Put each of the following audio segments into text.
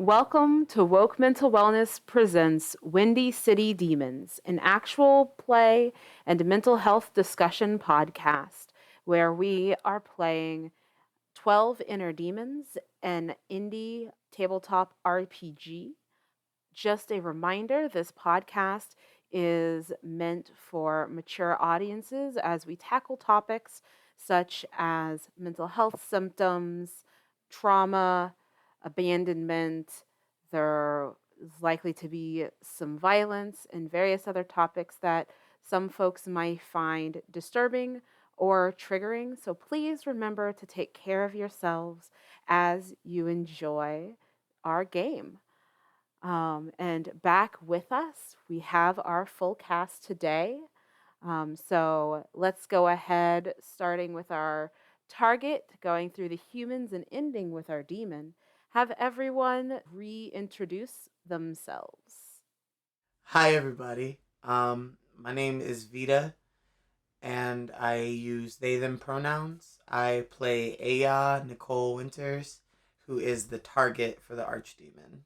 Welcome to Woke Mental Wellness Presents Windy City Demons, an actual play and mental health discussion podcast where we are playing 12 Inner Demons, an indie tabletop RPG. Just a reminder, this podcast is meant for mature audiences as we tackle topics such as mental health symptoms, trauma, abandonment. There is likely to be some violence and various other topics that some folks might find disturbing or triggering. So please remember to take care of yourselves as you enjoy our game. And back with us, we have our full cast today. So let's go ahead, starting with our target, going through the humans and ending with our demon. Have everyone reintroduce themselves. Hi, everybody. My name is Vita, and I use they them pronouns. I play Aya Nicole Winters, who is the target for the Archdemon.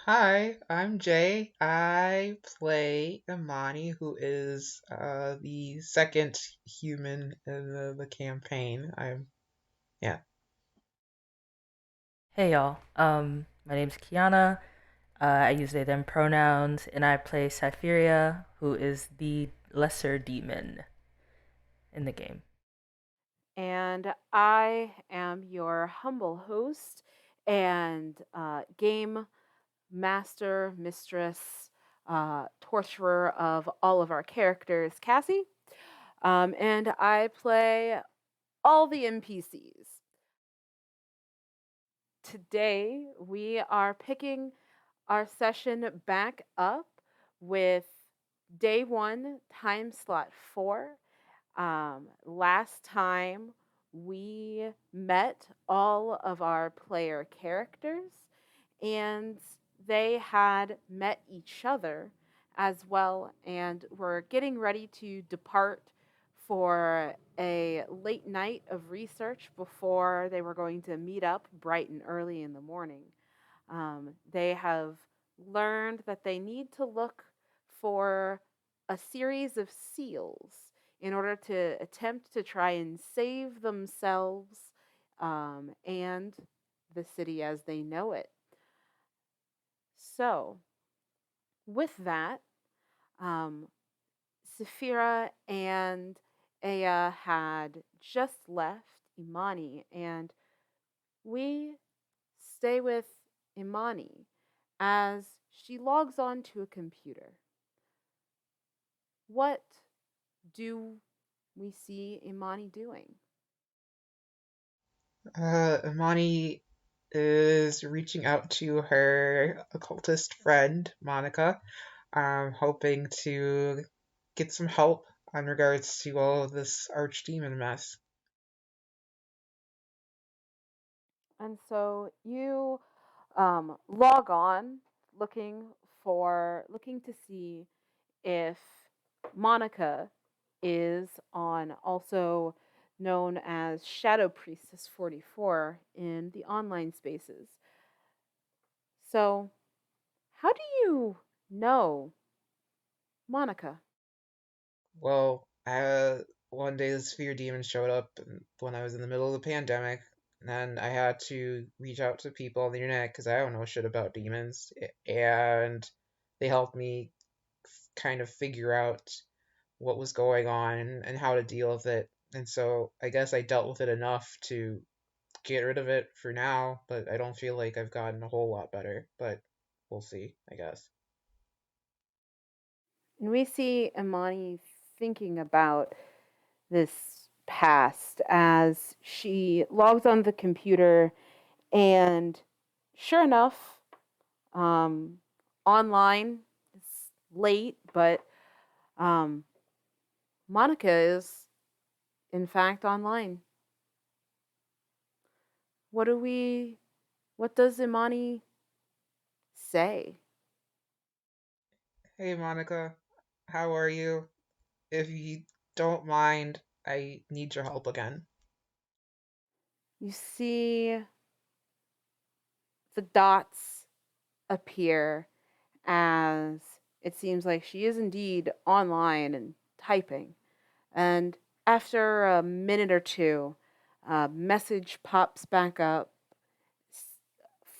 Hi, I'm Jay. I play Imani, who is the second human in the campaign. Yeah. Hey y'all, my name's Kiana. I use they them pronouns, and I play Cypheria, who is the lesser demon in the game. And I am your humble host and game master, mistress, torturer of all of our characters, Cassie. And I play all the NPCs. Today, we are picking our session back up with day one, time slot 4. Last time, we met all of our player characters, and they had met each other as well, and were getting ready to depart for a late night of research before they were going to meet up bright and early in the morning. They have learned that they need to look for a series of seals in order to attempt to try and save themselves and the city as they know it. So, with that, um, Saphira and Aya had just left Imani, and we stay with Imani as she logs on to a computer. What do we see Imani doing? Imani is reaching out to her occultist friend, Monica, hoping to get some help on regards to all of this archdemon mess. And so you log on looking to see if Monica is on, also known as Shadow Priestess 44 in the online spaces. So, how do you know Monica? Well, one day the sphere demon showed up when I was in the middle of the pandemic, and I had to reach out to people on the internet because I don't know shit about demons, and they helped me kind of figure out what was going on and how to deal with it. And so I guess I dealt with it enough to get rid of it for now, but I don't feel like I've gotten a whole lot better. But we'll see, I guess. And we see Imani thinking about this past as she logs on the computer, and sure enough, um, online, it's late, but um, Monica is in fact online. What do we? What does Imani say? Hey, Monica, how are you? If you don't mind, I need your help again. You see The dots appear as it seems like she is indeed online and typing. And after a minute or two, a message pops back up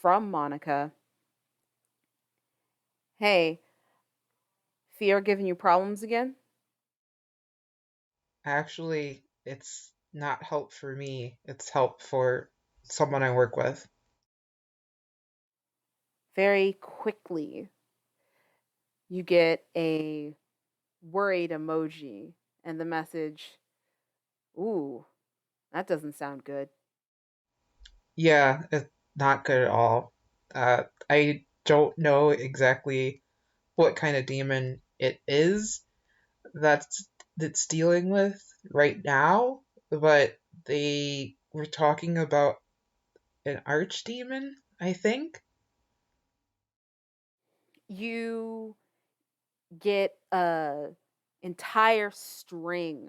from Monica. Hey, fear giving you problems again? Actually, it's not help for me, it's help for someone I work with. Very quickly, you get a worried emoji and the message, ooh, that doesn't sound good. Yeah, it's not good at all. I don't know exactly what kind of demon it is that's that's dealing with right now, but they were talking about an archdemon, I think. You get a entire string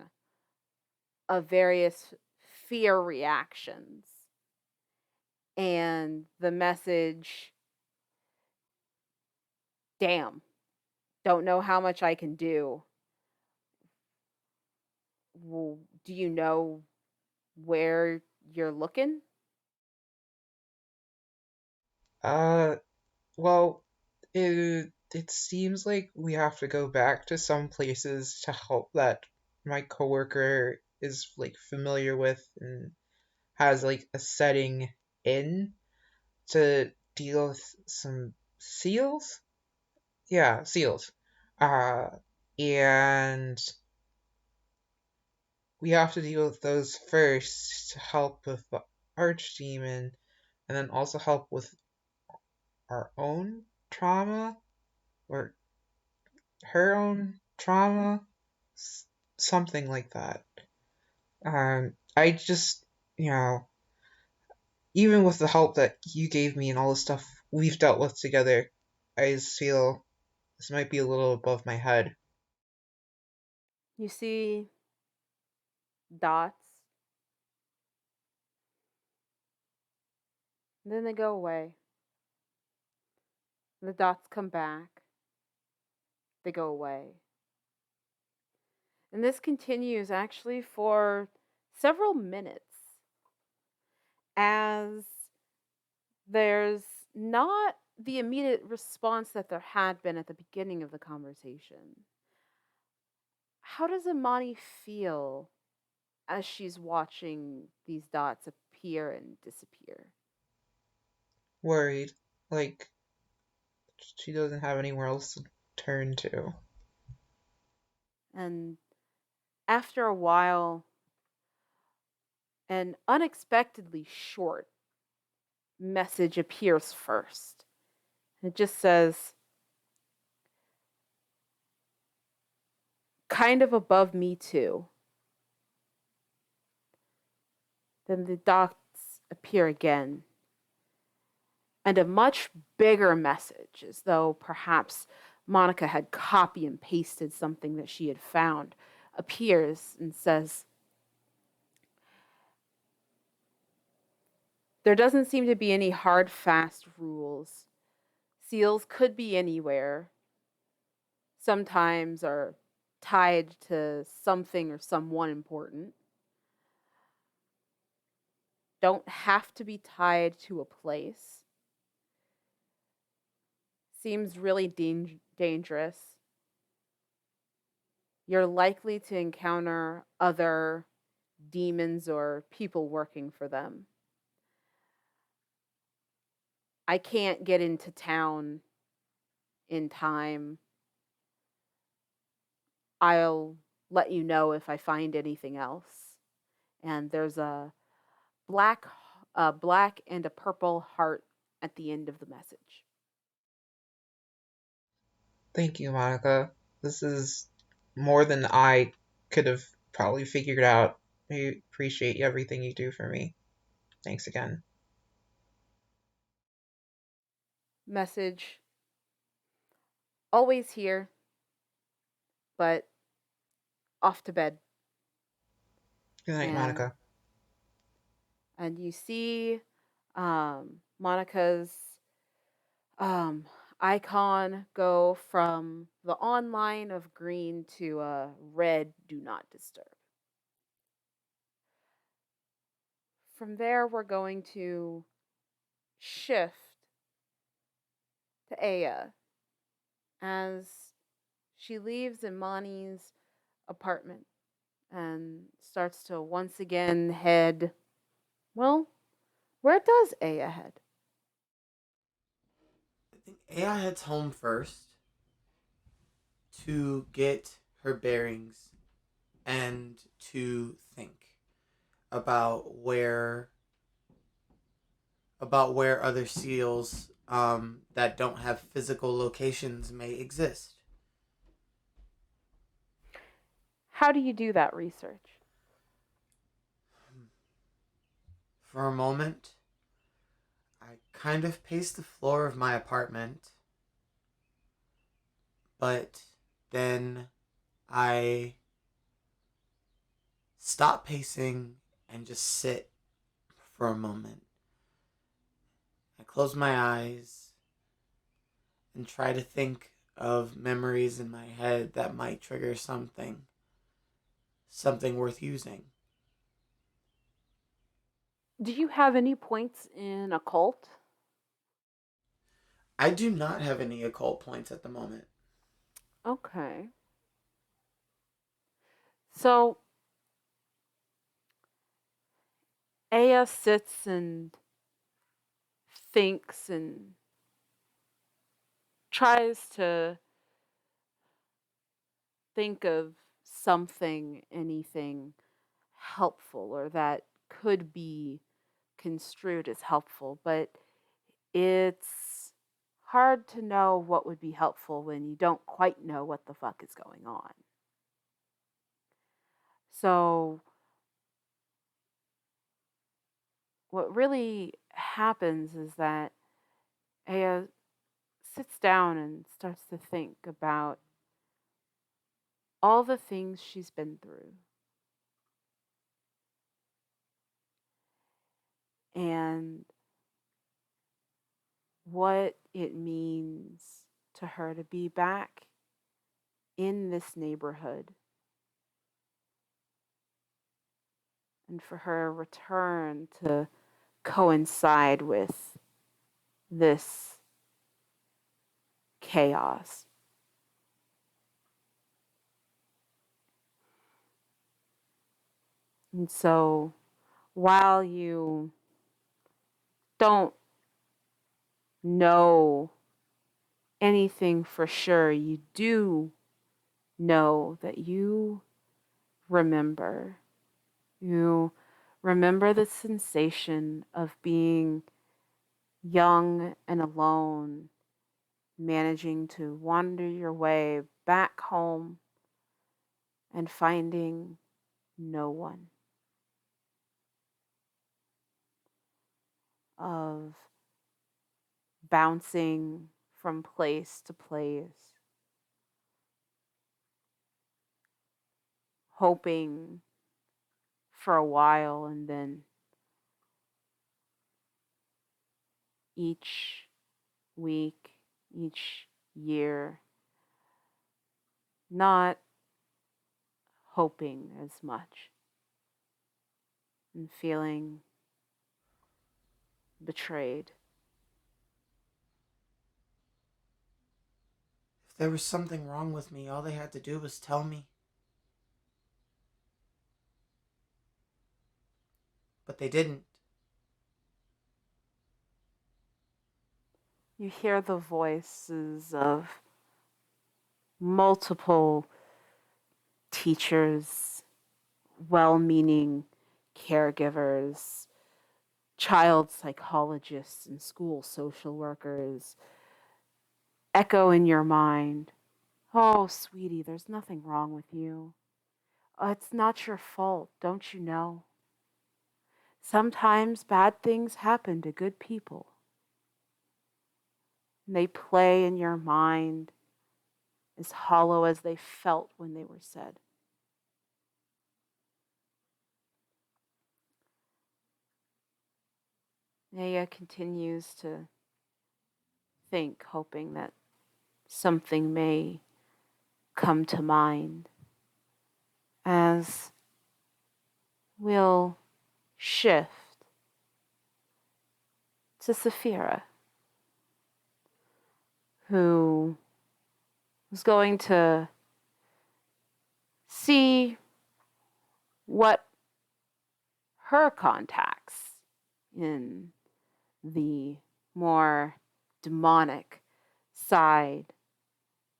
of various fear reactions and the message, damn, don't know how much I can do. Well, do you know where you're looking? Uh, well, it seems like we have to go back to some places to help that my coworker is like familiar with and has like a setting in to deal with some seals. Yeah, seals. Uh, and we have to deal with those first to help with the archdemon, and then also help with our own trauma or her own trauma, something like that. I just, you know, even with the help that you gave me and all the stuff we've dealt with together, I just feel this might be a little above my head. You see dots, and then they go away. The dots come back, they go away. And this continues actually for several minutes as there's not the immediate response that there had been at the beginning of the conversation. How does Imani feel as she's watching these dots appear and disappear? Worried, like she doesn't have anywhere else to turn to. And after a while, an unexpectedly short message appears first. It just says, kind of above me, too. Then the dots appear again. And a much bigger message, as though perhaps Monica had copy and pasted something that she had found, appears and says, there doesn't seem to be any hard, fast rules. Seals could be anywhere, sometimes are tied to something or someone important. Don't have to be tied to a place. Seems really dangerous. You're likely to encounter other demons or people working for them. I can't get into town in time. I'll let you know if I find anything else. And there's black a black and a purple heart at the end of the message. Thank you, Monica. This is more than I could have probably figured out. I appreciate everything you do for me. Thanks again. Message always here, but off to bed. Good night, And Monica. you see Monica's icon go from the online of green to a red do not disturb. From there, we're going to shift to Aya as she leaves Imani's apartment and starts to once again head, well, where does Aya head? I think AI heads home first to get her bearings and to think about where other seals that don't have physical locations may exist. How do you do that research? For a moment, I kind of paced the floor of my apartment, but then I stop pacing and just sit for a moment. I close my eyes and try to think of memories in my head that might trigger something worth using. Do you have any points in occult? I do not have any occult points at the moment. Okay. So Aya sits and thinks and tries to think of something, anything helpful or that could be construed as helpful, but it's hard to know what would be helpful when you don't quite know what the fuck is going on. So, what really happens is that Aya sits down and starts to think about all the things she's been through and what it means to her to be back in this neighborhood and for her return to coincide with this chaos. And so while you don't know anything for sure, you do know that you remember. You remember the sensation of being young and alone, managing to wander your way back home and finding no one. Of bouncing from place to place, hoping for a while, and then each week, each year, not hoping as much and feeling betrayed. If there was something wrong with me, all they had to do was tell me. But they didn't. You hear the voices of multiple teachers, well meaning caregivers, child psychologists, and school social workers echo in your mind, "Oh, sweetie, there's nothing wrong with you. It's not your fault, don't you know? Sometimes bad things happen to good people." And they play in your mind as hollow as they felt when they were said. Naya continues to think, hoping that something may come to mind as we'll shift to Saphira, who is going to see what her contacts in the more demonic side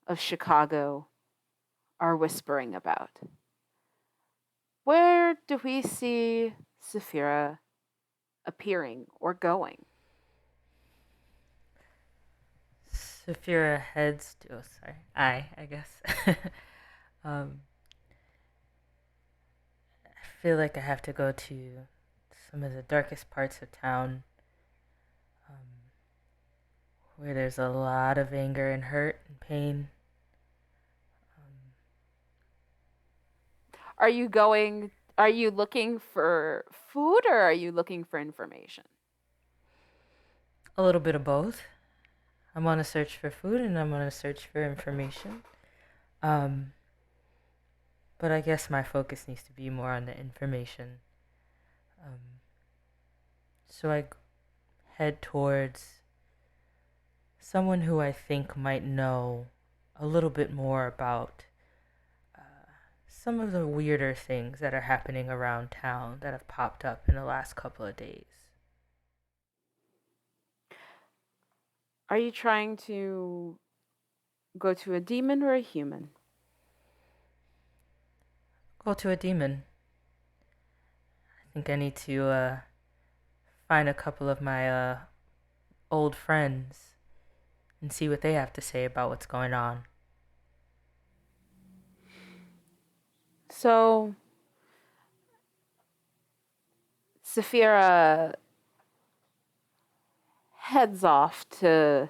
of Chicago are whispering about. Where do we see Saphira appearing or going? Saphira heads to. Oh, sorry. I guess. um, I feel like I have to go to some of the darkest parts of town, um, where there's a lot of anger and hurt and pain. Are you looking for food or are you looking for information? A little bit of both. I'm on a search for food and I'm on a search for information. But I guess my focus needs to be more on the information. So I head towards someone who I think might know a little bit more about some of the weirder things that are happening around town that have popped up in the last couple of days. Are you trying to go to a demon or a human? Go to a demon. I think I need to find a couple of my old friends and see what they have to say about what's going on. So, Saphira heads off to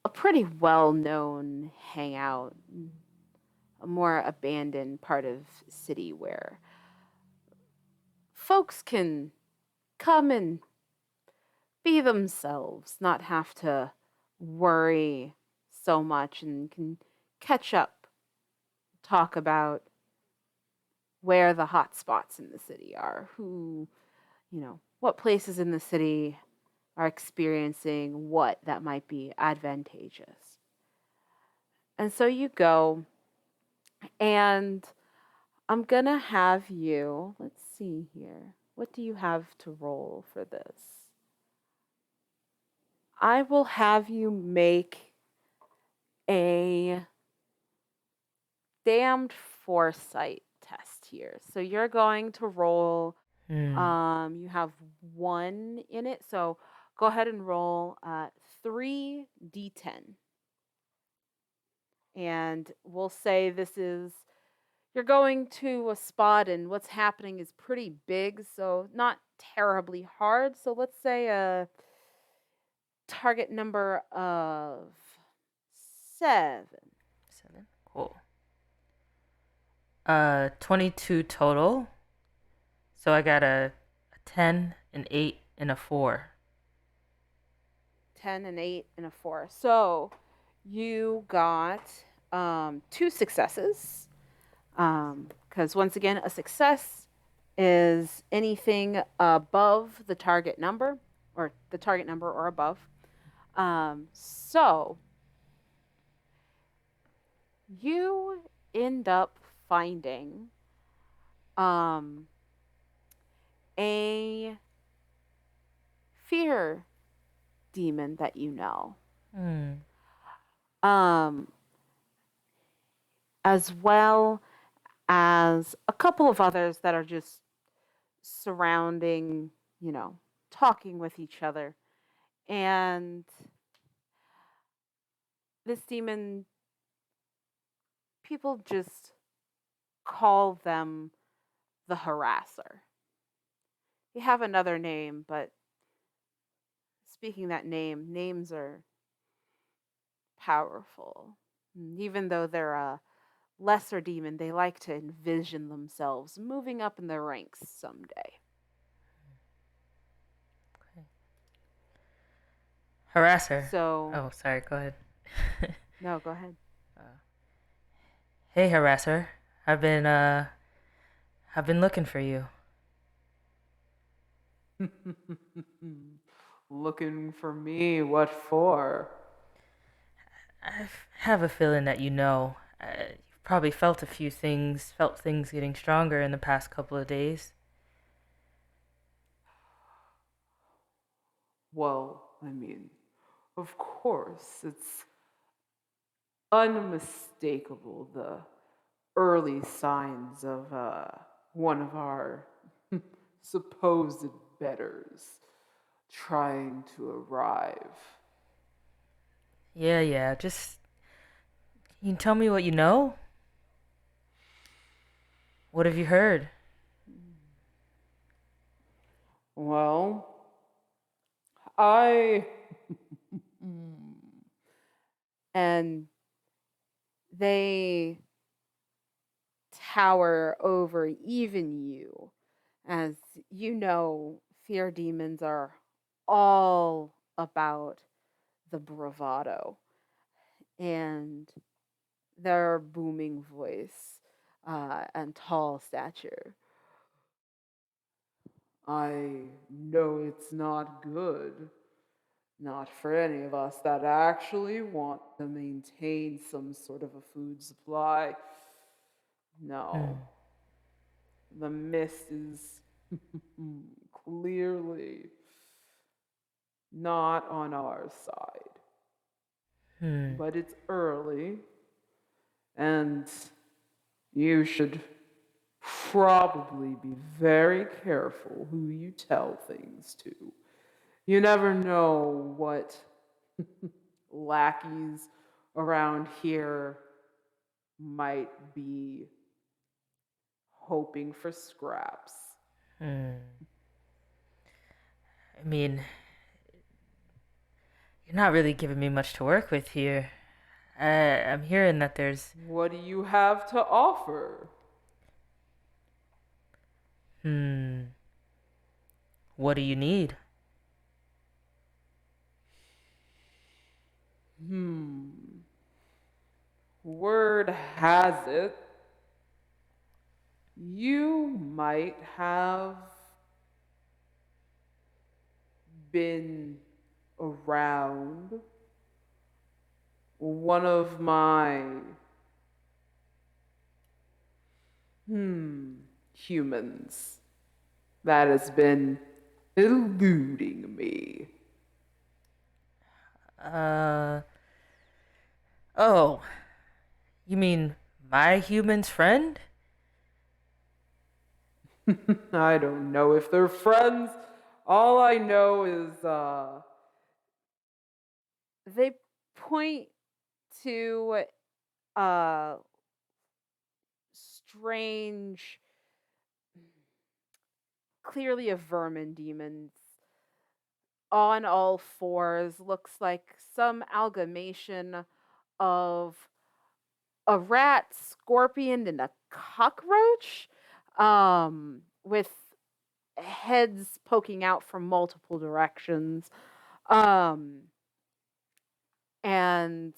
a pretty well-known hangout, a more abandoned part of the city where folks can come and be themselves, not have to worry so much, and can catch up, talk about where the hot spots in the city are, what places in the city are experiencing what that might be advantageous. And so you go, and I'm going to have you, let's see here. What do you have to roll for this? I will have you make a damned foresight test here. So you're going to roll, you have 1 in it. So go ahead and roll 3d10. And we'll say you're going to a spot and what's happening is pretty big, so not terribly hard. So let's say a target number of 7. 7. Cool. 22 total. So I got a 10, an 8, and a 4. 10, an 8, and a 4. So you got 2 successes. Because once again, a success is anything above the target number, or the target number or above. So you end up finding a fear demon that you know. As well as a couple of others that are just surrounding, talking with each other. And this demon, people just call them the harasser. They have another name, but speaking that name, names are powerful. And even though they're a lesser demon, they like to envision themselves moving up in the ranks someday. Okay. Harasser. So, Oh, sorry, go ahead. no, go ahead. Hey, Harasser. I've been looking for you. Looking for me? What for? I have a feeling that you know. You've probably felt felt things getting stronger in the past couple of days. Well, I mean, of course, it's unmistakable the early signs of one of our supposed betters trying to arrive. Yeah, just. Can you tell me what you know? What have you heard? Well, I. And they tower over even you. As you know, fear demons are all about the bravado and their booming voice and tall stature. I know it's not good, not for any of us that actually want to maintain some sort of a food supply. No, Hmm. the mist is clearly not on our side. Hmm. But it's early, and you should probably be very careful who you tell things to. You never know what lackeys around here might be hoping for scraps. Hmm. I mean, you're not really giving me much to work with here. I'm hearing that there's. What do you have to offer? Hmm. What do you need? Hmm. Word has it, you might have been around one of my humans that has been eluding me. Uh. Oh, you mean my human's friend? I don't know if they're friends. All I know is they point to uh strange, clearly a vermin demon on all fours, looks like some amalgamation of a rat, scorpion, and a cockroach, with heads poking out from multiple directions. Um, and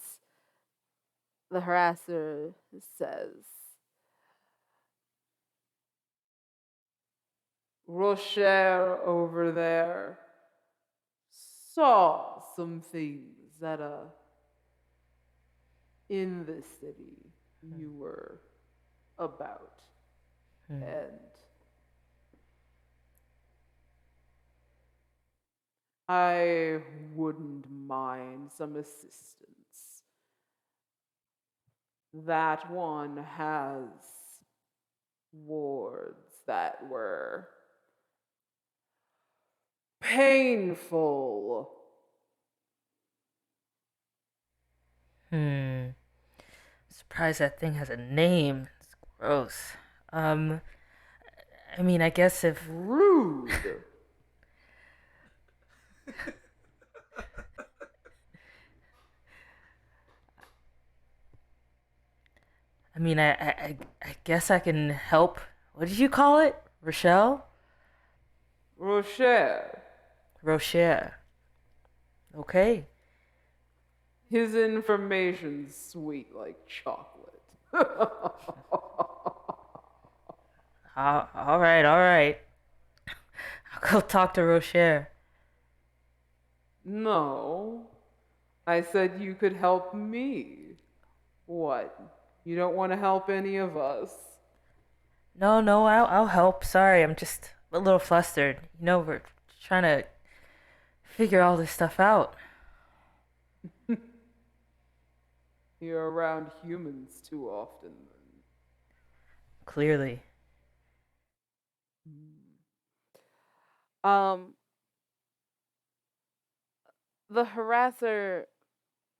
the harasser says, Rocher over there saw some things that in the city you were about, Hmm. and I wouldn't mind some assistance. That one has wards that were painful. Hmm. Surprised that thing has a name. It's gross. Um. I mean, I guess if. Rude. I mean, I guess I can help. What did you call it? Rochelle? Rocher. Rocher. Okay. His information's sweet like chocolate. All right, all right. I'll go talk to Rocher. No, I said you could help me. What? You don't want to help any of us? No, no, I'll help. Sorry, I'm just a little flustered. We're trying to figure all this stuff out. You're around humans too often. Clearly. Um, the harasser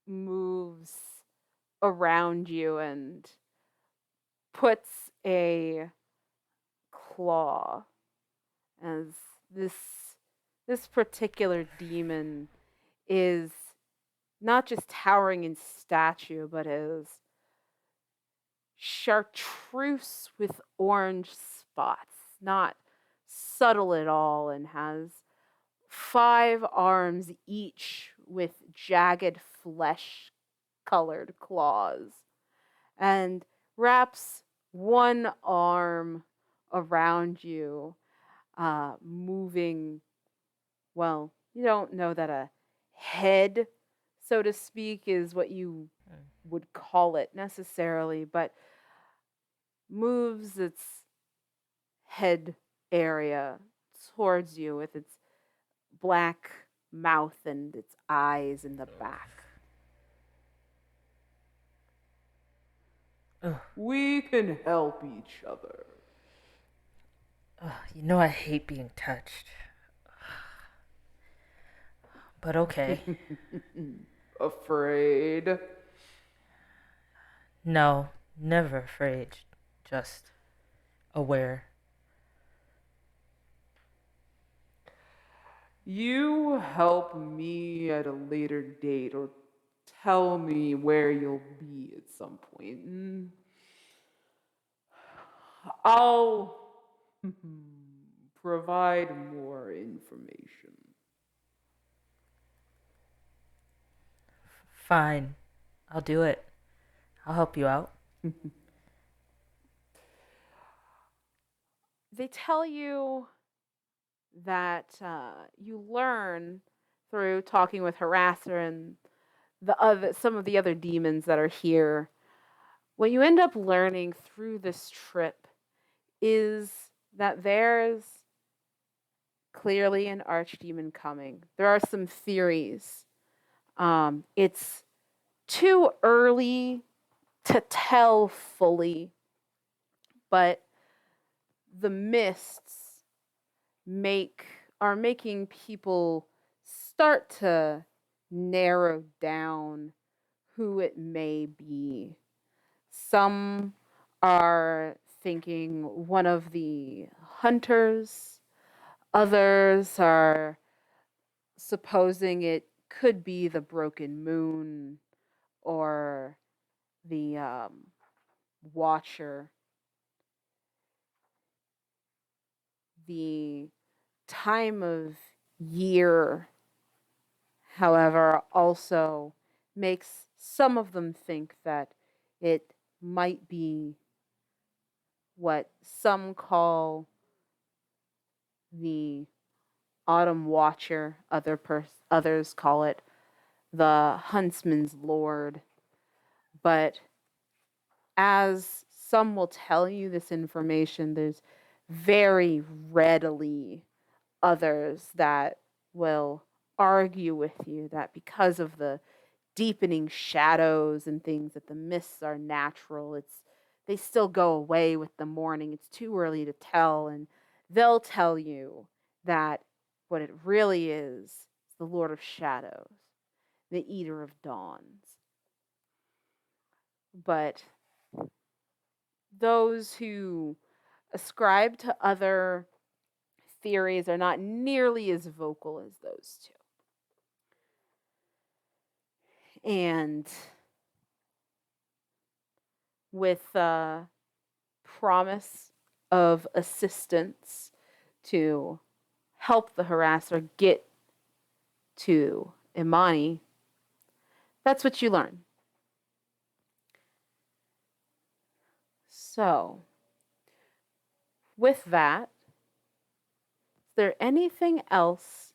moves around you and puts a claw as this this particular demon is not just towering in stature, but is chartreuse with orange spots, not subtle at all, and has 5 arms each with jagged flesh colored claws, and wraps one arm around you, moving. Well, you don't know that a head, so to speak, is what you would call it necessarily, but moves its head area towards you with its black mouth and its eyes in the back. Ugh. We can help each other. I hate being touched. But okay. Afraid? No, never afraid. Just aware. You help me at a later date or tell me where you'll be at some point. I'll provide more information. Fine. I'll do it. I'll help you out. They tell you that you learn through talking with Harasser and some of the other demons that are here. What you end up learning through this trip is that there's clearly an archdemon coming. There are some theories. It's too early to tell fully, but the mists are making people start to narrow down who it may be. Some are thinking one of the hunters, others are supposing it could be the broken moon or the watcher. The time of year, however, also makes some of them think that it might be what some call the autumn watcher, others call it the huntsman's lord. But as some will tell you this information, there's very readily others that will argue with you that because of the deepening shadows and things that the mists are natural, they still go away with the morning. It's too early to tell, and they'll tell you that what it really is the Lord of Shadows, the Eater of Dawns. But those who ascribe to other theories are not nearly as vocal as those two. And with promise of assistance to help the harasser get to Imani, that's what you learn. So, with that, is there anything else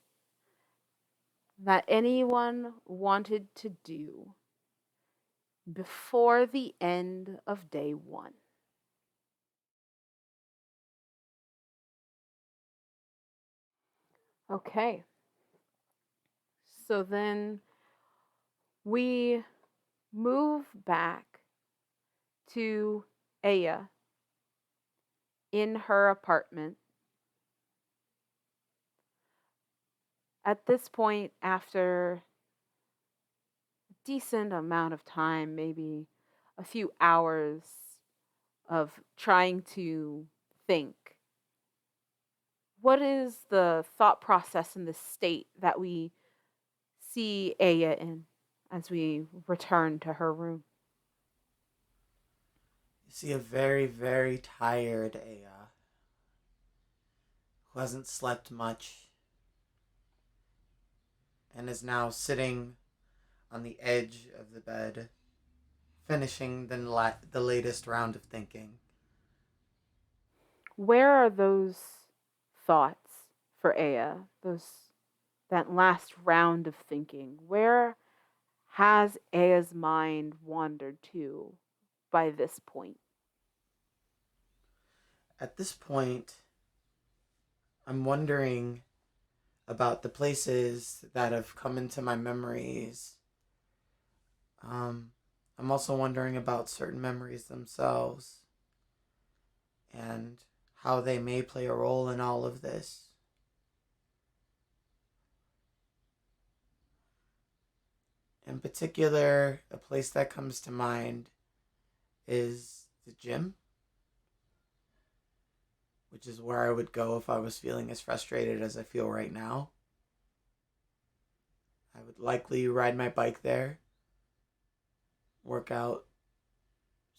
that anyone wanted to do before the end of day 1? Okay. So then we move back to Aya in her apartment. At this point, after a decent amount of time, maybe a few hours of trying to think, what is the thought process in this state that we see Aya in as we return to her room? You see a very, very tired Aya who hasn't slept much and is now sitting on the edge of the bed, finishing the latest round of thinking. Where are those thoughts for Aya? That last round of thinking. Where has Aya's mind wandered to by this point? At this point, I'm wondering about the places that have come into my memories. I'm also wondering about certain memories themselves and how they may play a role in all of this. In particular, a place that comes to mind is the gym, which is where I would go if I was feeling as frustrated as I feel right now. I would likely ride my bike there, work out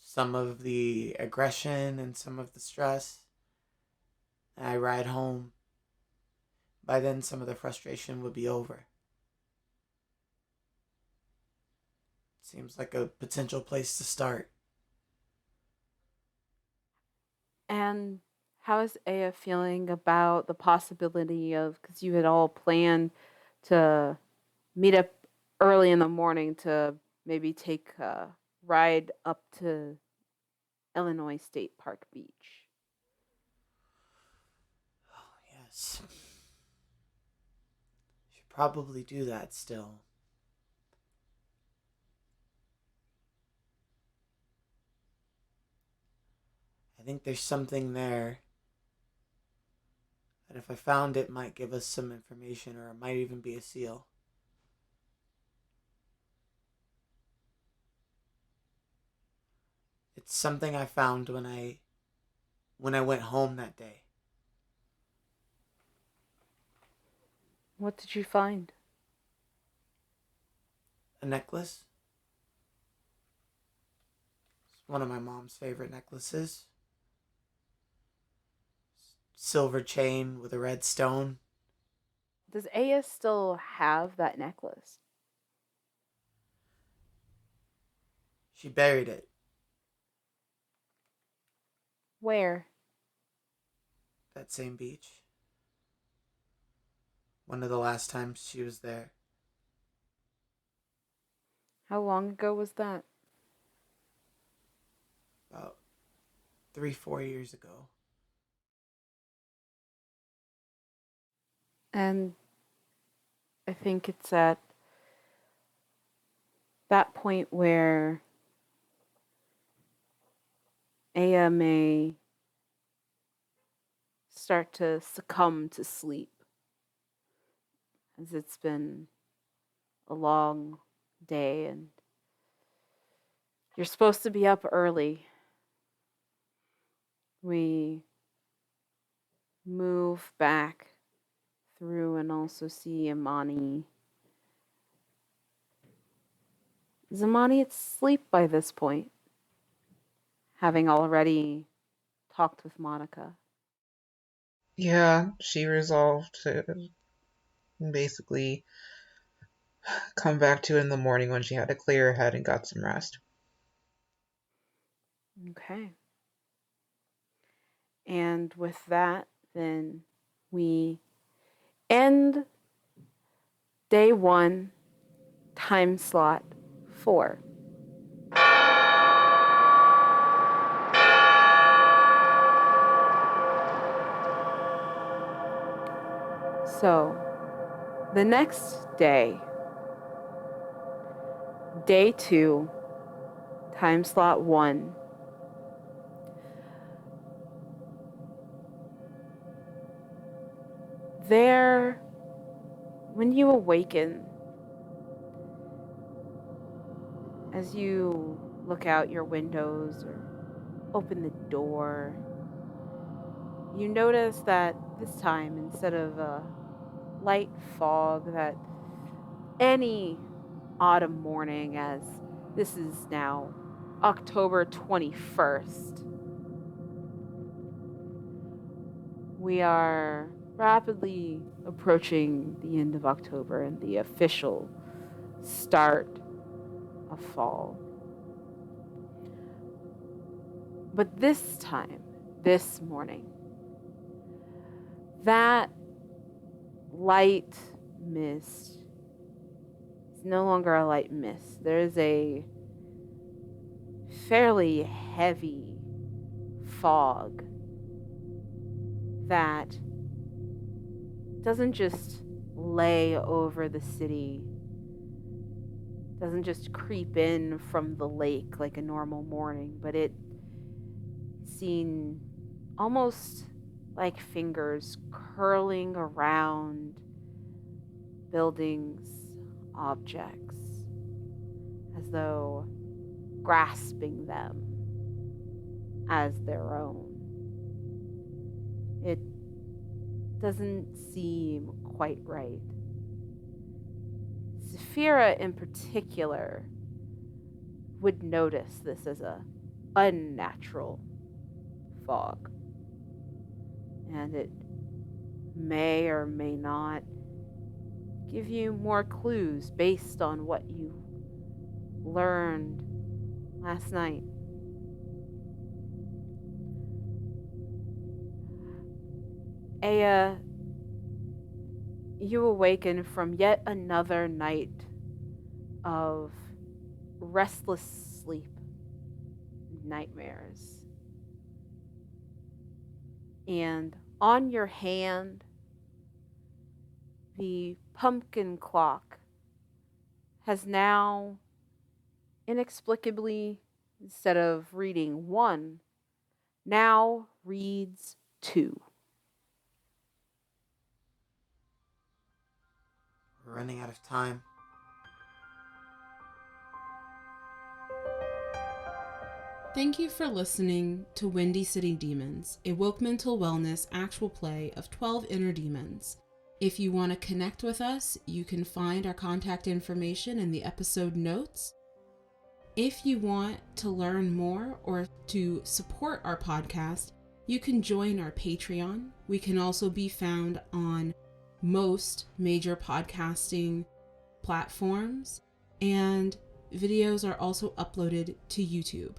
some of the aggression and some of the stress, and I ride home. By then, some of the frustration would be over. Seems like a potential place to start. And how is Aya feeling about the possibility of, because you had all planned to meet up early in the morning to maybe take a ride up to Illinois State Park Beach? Oh, yes. Should probably do that still. I think there's something there that if I found it might give us some information, or it might even be a seal. It's something I found when I went home that day. What did you find? A necklace. It's one of my mom's favorite necklaces. Silver chain with a red stone. Does Aya still have that necklace? She buried it. Where? That same beach. One of the last times she was there. How long ago was that? About 3-4 years ago. And I think it's at that point where Aya may start to succumb to sleep, as it's been a long day and you're supposed to be up early. We move back through and also see Imani. Is Imani asleep by this point, having already talked with Monica? Yeah, she resolved to basically come back to in the morning when she had a clear head and got some rest. Okay. And with that, then we end day 1, time slot 4. So, the next day, day 2, time slot 1. There, when you awaken, as you look out your windows or open the door, you notice that this time, instead of a light fog that any autumn morning, as this is now October 21st, we are rapidly approaching the end of October and the official start of fall. But this time, this morning, that light mist is no longer a light mist. There is a fairly heavy fog that doesn't just lay over the city, doesn't just creep in from the lake like a normal morning, but it seen almost like fingers curling around buildings, objects, as though grasping them as their own. It doesn't seem quite right. Saphira in particular would notice this as a unnatural fog, and it may or may not give you more clues based on what you learned last night. Aya, you awaken from yet another night of restless sleep, nightmares. And on your hand, the pumpkin clock has now inexplicably, instead of reading 1, now reads 2. We're running out of time. Thank you for listening to Windy City Demons, a woke mental wellness actual play of 12 Inner Demons. If you want to connect with us, you can find our contact information in the episode notes. If you want to learn more or to support our podcast, you can join our Patreon. We can also be found on most major podcasting platforms, and videos are also uploaded to YouTube.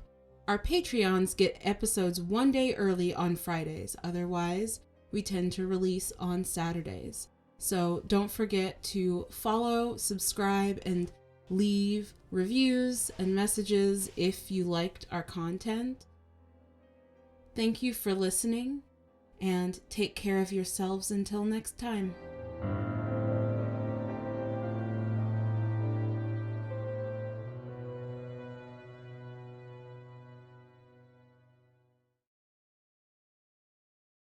Our Patreons get episodes 1 day early on Fridays. Otherwise, we tend to release on Saturdays. So don't forget to follow, subscribe, and leave reviews and messages if you liked our content. Thank you for listening, and take care of yourselves until next time.